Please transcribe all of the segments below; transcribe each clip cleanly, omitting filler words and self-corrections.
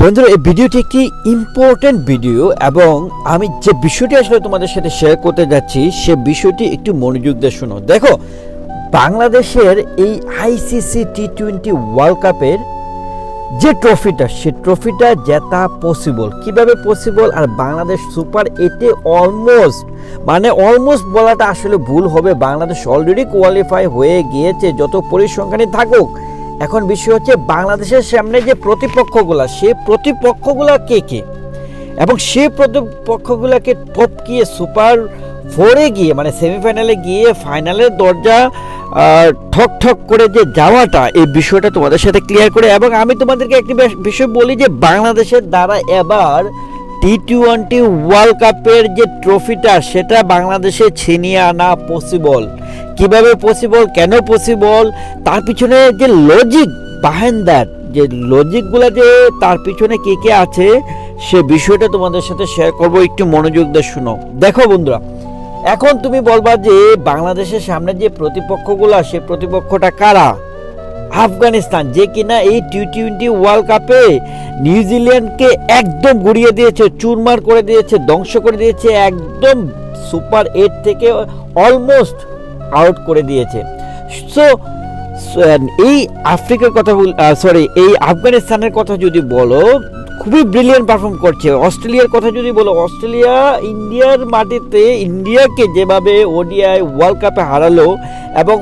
বন্ধুরা, এই ভিডিওটি একটি ইম্পর্টেন্ট ভিডিও এবং আমি যে বিষয়টি আসলে তোমাদের সাথে শেয়ার করতে যাচ্ছি সে বিষয়টি একটু মনোযোগ দিয়ে শোনো। দেখো, বাংলাদেশের এই আইসিসি টি-20 ওয়ার্ল্ড কাপের যে ট্রফিটা, সে ট্রফিটা জেতা পসিবল কিভাবে পসিবল, আর বাংলাদেশ সুপার 8-এ অলমোস্ট বলাটা আসলে ভুল হবে। বাংলাদেশ অলরেডি কোয়ালিফাই হয়ে গিয়েছে, যত পরিসংখ্যানই থাকুক। এখন বিষয় হচ্ছে বাংলাদেশের সামনে যে প্রতিপক্ষগুলা, সে প্রতিপক্ষগুলা কে কে, এবং সে প্রতিপক্ষগুলাকে টপকিয়ে সুপার 4-এ গিয়ে মানে সেমিফাইনালে গিয়ে ফাইনালের দরজা ঠক ঠক করে যে যাওয়াটা, এই বিষয়টা তোমাদের সাথে ক্লিয়ার করে। এবং আমি তোমাদেরকে একটি বিষয় বলি যে বাংলাদেশের দ্বারা এবার টি-20 ওয়ার্ল্ড কাপের যে ট্রফিটা, সেটা বাংলাদেশে ছিনিয়ে আনা পসিবল। কিভাবে পসিবল, কেন পসিবল, তার পিছনে যে লজিক বিহাইন্ড দ্যাট, যে লজিকগুলো যে তার পিছনে কে কে আছে, সে বিষয়টা তোমাদের সাথে শেয়ার করব। একটু মনোযোগ দিয়ে শুনো। দেখো বন্ধুরা, এখন তুমি বলবা যে বাংলাদেশের সামনে যে প্রতিপক্ষগুলো, সে প্রতিপক্ষটা কারা? আফগানিস্তান, যে কিনা এই টি-20 ওয়ার্ল্ড কাপে নিউজিল্যান্ডকে একদম গুড়িয়ে দিয়েছে, চুরমার করে দিয়েছে, ধ্বংস করে দিয়েছে, একদম সুপার 8 থেকে অলমোস্ট আউট করে দিয়েছে। সো এই আফ্রিকার কথা এই আফগানিস্তানের কথা যদি বলো, খুবই ব্রিলিয়ান্ট পারফর্ম করছে। অস্ট্রেলিয়ার কথা যদি বলো, অস্ট্রেলিয়া ইন্ডিয়ার মাটিতে ইন্ডিয়াকে যেভাবে ওডিআই ওয়ার্ল্ড কাপে হারালো, এবং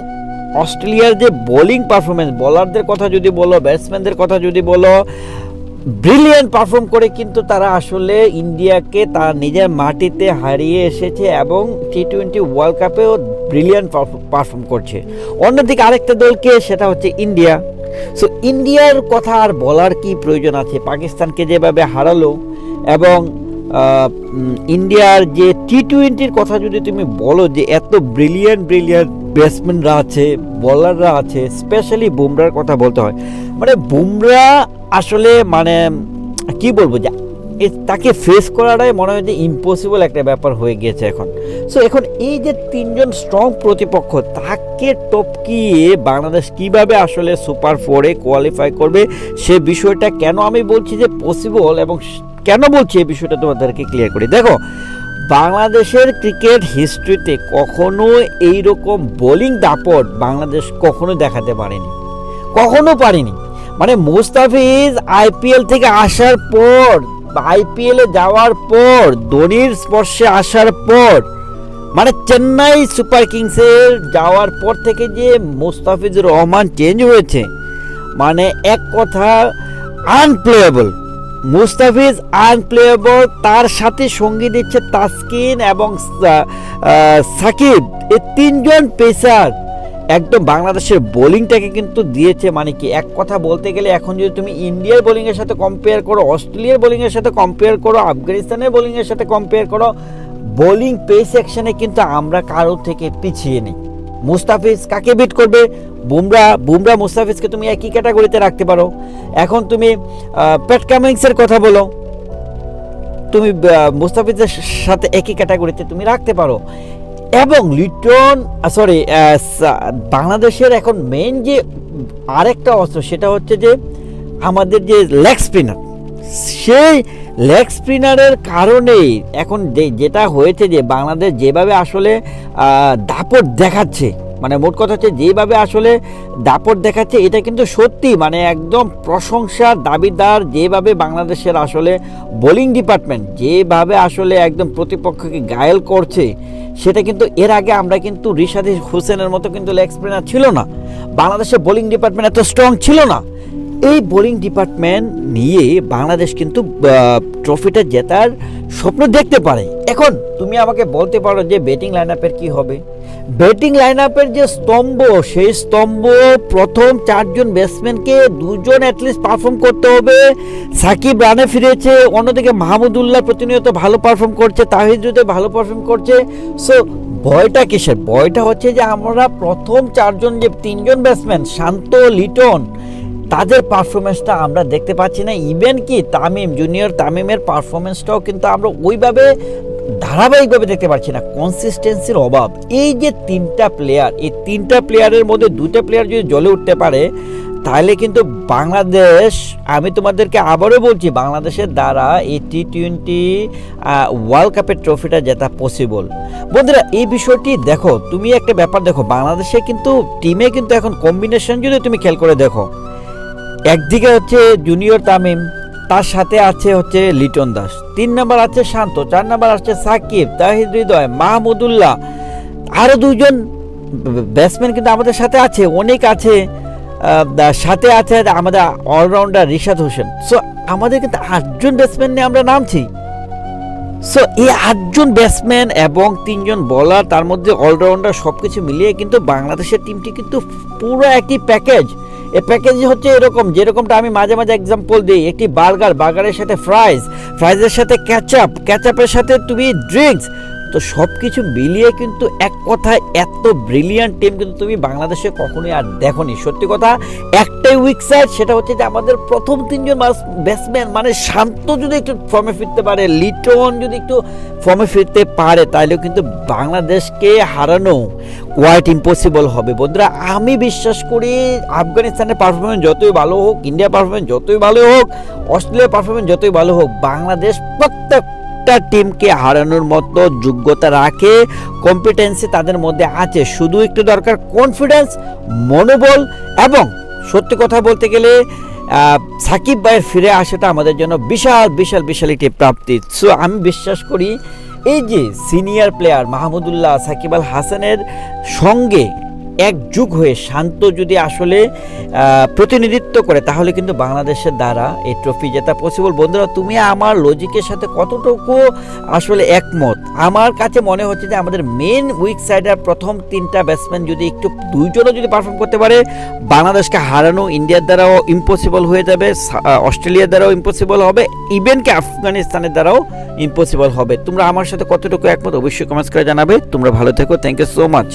অস্ট্রেলিয়ার যে বোলিং পারফরমেন্স, বোলারদের কথা যদি বলো, ব্যাটসম্যানদের কথা যদি বলো, ব্রিলিয়ান্ট পারফর্ম করে কিন্তু তারা আসলে ইন্ডিয়াকে তার নিজের মাটিতে হারিয়ে এসেছে, এবং টি-20 ওয়ার্ল্ড কাপেও ব্রিলিয়ান্ট পারফর্ম করছে। অন্যদিকে আরেকটা দলকে, সেটা হচ্ছে ইন্ডিয়া। সো ইন্ডিয়ার কথা আর বলার কি প্রয়োজন আছে? পাকিস্তানকে যেভাবে হারালো, এবং ইন্ডিয়ার যে টি-20-র কথা যদি তুমি বলো, যে এত ব্রিলিয়ান্ট ব্যাটসম্যানরা আছে, বোলাররা আছে, স্পেশালি বুমরার কথা বলতে হয়। মানে বুমরা আসলে কি বলবো, যে তাকে ফেস করাটাই মনে হয় যে ইম্পসিবল একটা ব্যাপার হয়ে গিয়েছে এখন। সো এখন এই যে তিনজন স্ট্রং প্রতিপক্ষ, তাকে টপকিয়ে বাংলাদেশ কিভাবে আসলে সুপার 4-এ কোয়ালিফাই করবে, সে বিষয়টা কেন আমি বলছি যে পসিবল, এবং কেন বলছি এই বিষয়টা তোমাদেরকে ক্লিয়ার করি। দেখো, বাংলাদেশের ক্রিকেট হিস্ট্রিতে কখনো এইরকম বোলিং দাপট বাংলাদেশ কখনো দেখাতে পারেনি, কখনো পারেনি। মানে মুস্তাফিজ আইপিএল থেকে আসার পর, আইপিএলে যাওয়ার পর, ধোনির স্পর্শে আসার পর, মানে চেন্নাই সুপার কিংসের যাওয়ার পর থেকে যে মুস্তাফিজুর রহমান চেঞ্জ হয়েছে, মানে এক কথা আনপ্লেয়েবল। মুস্তাফিজ আনপ্লেয়েবল, তার সাথে সঙ্গী দিচ্ছে তাসকিন এবং সাকিব, এই তিনজন পেসার একদম বাংলাদেশের বোলিংটাকে কিন্তু দিয়েছে। মানে কি, এক কথা বলতে গেলে এখন যদি তুমি ইন্ডিয়ার বোলিংয়ের সাথে কম্পেয়ার করো, অস্ট্রেলিয়ার বোলিংয়ের সাথে কম্পেয়ার করো, আফগানিস্তানের বোলিংয়ের সাথে কম্পেয়ার করো, বোলিং পেস অ্যাকশনে কিন্তু আমরা কারোর থেকে পিছিয়ে নেই। মুস্তাফিজ কাকে বিট করবে? বুমরা মুস্তাফিজকে তুমি একই ক্যাটাগরিতে রাখতে পারো। এখন তুমি প্যাট কামিন্সের কথা বলো, তুমি মুস্তাফিজের সাথে একই ক্যাটাগরিতে তুমি রাখতে পারো। এবং বাংলাদেশের এখন মেইন যে আরেকটা অস্ত্র, সেটা হচ্ছে যে আমাদের যে লেগ স্পিনার, সেই লেগ স্পিনারের কারণেই এখন যেটা হয়েছে, যে বাংলাদেশ যেভাবে আসলে দাপট দেখাচ্ছে, মানে মোট কথা হচ্ছে যেভাবে আসলে দাপট দেখাচ্ছে, এটা কিন্তু সত্যি মানে একদম প্রশংসার দাবিদার। যেভাবে বাংলাদেশের আসলে বোলিং ডিপার্টমেন্ট যেভাবে আসলে একদম প্রতিপক্ষকে ঘায়েল করছে, সেটা কিন্তু এর আগে আমরা কিন্তু রিশাদ হোসেনের মতো কিন্তু লেগ স্পিনার ছিল না, বাংলাদেশের বোলিং ডিপার্টমেন্ট এত স্ট্রং ছিল না। এই বোলিং ডিপার্টমেন্ট নিয়ে বাংলাদেশ কিন্তু ট্রফিটা জেতার স্বপ্ন দেখতে পারে। এখন তুমি আমাকে বলতে পারো যে ব্যাটিং লাইন আপের কী হবে? ব্যাটিং লাইন আপের যে স্তম্ভ, সেই স্তম্ভ প্রথম 4 জন ব্যাটসম্যানকে 2 জন অ্যাটলিস্ট পারফর্ম করতে হবে। সাকিব রানে ফিরেছে, অন্যদিকে মাহমুদুল্লাহ প্রতিনিয়ত ভালো পারফর্ম করছে, তাহিদ হৃদয় ভালো পারফর্ম করছে। সো ভয়টা কিসের? ভয়টা হচ্ছে যে আমরা প্রথম 4 জন, যে 3 জন ব্যাটসম্যান শান্ত, লিটন, তাদের পারফরমেন্সটা আমরা দেখতে পাচ্ছি না। ইভেন কি জুনিয়র তামিমের পারফরমেন্সটাও কিন্তু আমরা ওইভাবে ধারাবাহিকভাবে দেখতে পাচ্ছি না, কনসিস্টেন্সির অভাব। এই যে 3টা প্লেয়ার, এই 3টা প্লেয়ারের মধ্যে 2টা প্লেয়ার যদি জ্বলে উঠতে পারে, তাহলে কিন্তু বাংলাদেশ, আমি তোমাদেরকে আবারও বলছি, বাংলাদেশের দ্বারা এই T20 ওয়ার্ল্ড কাপের ট্রফিটা জেতা পসিবল। বন্ধুরা এই বিষয়টি দেখো, তুমি একটা ব্যাপার দেখো, বাংলাদেশে কিন্তু টিমে কিন্তু এখন কম্বিনেশন যদি তুমি খেয়াল করে দেখো, একদিকে হচ্ছে জুনিয়র তামিম, তার সাথে আছে হচ্ছে লিটন দাস, 3 নম্বর আছে শান্ত, 4 নম্বর আছে সাকিব, তাহিদ হৃদয়, মাহমুদুল্লাহ, আরও 2জন ব্যাটসম্যান কিন্তু আমাদের সাথে আছে, অনেক আছে, সাথে আছে আমাদের অলরাউন্ডার রিশাদ হোসেন। সো আমাদের কিন্তু 8জন ব্যাটসম্যান নিয়ে আমরা নামছি। সো এই 8জন ব্যাটসম্যান এবং 3জন বোলার, তার মধ্যে অলরাউন্ডার, সব কিছু মিলিয়ে কিন্তু বাংলাদেশের টিমটি কিন্তু পুরো একটি প্যাকেজ। এই প্যাকেজ হচ্ছে এরকম, যেরকমটা আমি মাঝে মাঝে এক্সাম্পল দিই, একটি বার্গারের সাথে ফ্রাইজের সাথে ক্যাচআপের সাথে তুমি ড্রিঙ্কস, তো সব কিছু মিলিয়ে কিন্তু এক কথায় এত ব্রিলিয়ান্ট টিম কিন্তু তুমি বাংলাদেশে কখনোই আর দেখোনি। সত্যি কথা, একটাই উইক সাইড, সেটা হচ্ছে যে আমাদের প্রথম 3জন ব্যাটসম্যান, মানে শান্ত যদি একটু ফর্মে ফিরতে পারে, লিটন যদি একটু ফর্মে ফিরতে পারে, তাহলেও কিন্তু বাংলাদেশকে হারানো কোয়াইট ইম্পসিবল হবে। বন্ধুরা আমি বিশ্বাস করি আফগানিস্তানের পারফরমেন্স যতই ভালো হোক, ইন্ডিয়ার পারফরমেন্স যতই ভালো হোক, অস্ট্রেলিয়ার পারফরমেন্স যতই ভালো হোক, বাংলাদেশ প্রত্যেকটা টিমকে হারানোর মতো যোগ্যতা রাখে, কম্পিটেন্সি তাদের মধ্যে আছে। শুধু একটু দরকার কনফিডেন্স, মনোবল, এবং সত্যি কথা বলতে গেলে সাকিব ভাইয়ের ফিরে আসাটা আমাদের জন্য বিশাল বিশাল বিশাল একটি প্রাপ্তি। সো আমি বিশ্বাস করি এই যে সিনিয়র প্লেয়ার মাহমুদুল্লাহ, সাকিব আল হাসানের সঙ্গে একযুগ হয়ে শান্ত যদি আসলে প্রতিনিধিত্ব করে, তাহলে কিন্তু বাংলাদেশের দ্বারা এই ট্রফি জেতা পসিবল। বন্ধুরা তুমি আমার লজিকের সাথে কতটুকু আসলে একমত? আমার কাছে মনে হচ্ছে যে আমাদের মেন উইক সাইডের প্রথম 3টা ব্যাটসম্যান যদি একটু 2জনও যদি পারফর্ম করতে পারে, বাংলাদেশকে হারানো ইন্ডিয়ার দ্বারাও ইম্পসিবল হয়ে যাবে, অস্ট্রেলিয়ার দ্বারাও ইম্পসিবল হবে, ইভেন কি আফগানিস্তানের দ্বারাও ইম্পসিবল হবে। তোমরা আমার সাথে কতটুকু একমত অবশ্যই কমেন্টস করে জানাবে। তোমরা ভালো থেকো, থ্যাংক ইউ সো মাচ।